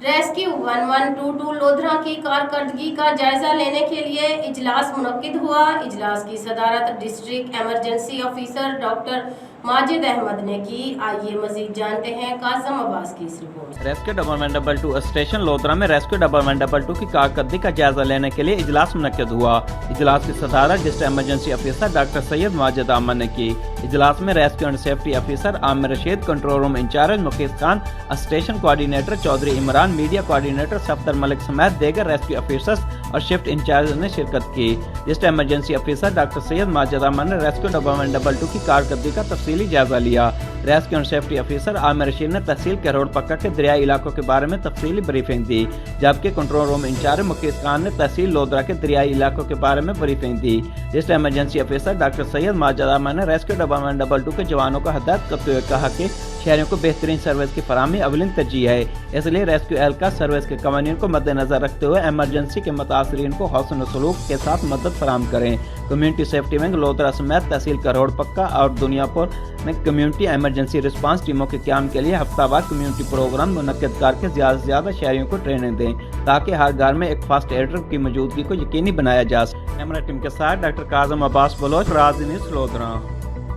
Rescue 1122 lodhra की कारकर्दगी का जायजा लेने के लिए इजलास मुनक्किद हुआ। इजलास की सदारत district emergency officer doctor Majid Ahmad ने की। आइए मजीद जानते हैं कासिम अब्बास की इस रिपोर्ट। रेस्क्यू 1122 स्टेशन लोधरा में रेस्क्यू 1122 की कारकर्दगी का जायजा लेने के लिए इजलास मुनक्किद हुआ। इजलास की सदारत district emergency officer doctor Syed Majid Ahmad ने की। इजलास में rescue and safety officer Aamir Rashid, control room incharge Mukesh Khan, station coordinator Chaudhry Imran, media coordinator Safdar Malik समेत देगर रेस्क्यू ऑफिसर्स और शिफ्ट इंचार्ज ने शिरकत की। District emergency officer doctor Syed Majid Ahmad ने रेस्क्यू 1122 की कारकर्दगी का तफसीली जायजा लिया। Rescue and safety officer Aamir Rashid ने तहसील के रोड पक्का के दरियाई इलाकों के बारे में तफसीली ब्रीफिंग दी, जबकि control room incharge Mukesh Khan ने तहसील लोधरा के दरियाई इलाकों के बारे में ब्रीफिंग दी। District emergency officer doctor Syed Majid Ahmad ने रेस्क्यू 1122 के जवानों को हदायत करते हुए कहा कि शहरियों को बेहतरीन सर्विस की फराहमी अवलिन तरजीह है, इसलिए रेस्क्यू एहलकार सर्विस के कवानीन को मद्देनजर रखते हुए इमरजेंसी के मुतासरीन को हौसन सलूक के साथ मदद फराहम करें। कम्युनिटी सेफ्टी विंग लोधरा समेत तहसील का रोड पक्का और दुनियापुर में कम्युनिटी इमरजेंसी रिस्पांस टीमों के क्याम के लिए हफ्तावार कम्युनिटी प्रोग्राम मुनक्किद करके ज़्यादा से ज़्यादा शहरियों को ट्रेनिंग दें, ताकि हर घर में एक फास्ट एडर की मौजूदगी को यकीनी बनाया जा सके। कैमरा टीम के साथ डॉक्टर कासिम अब्बास बलोच, राज न्यूज़ लोधरा।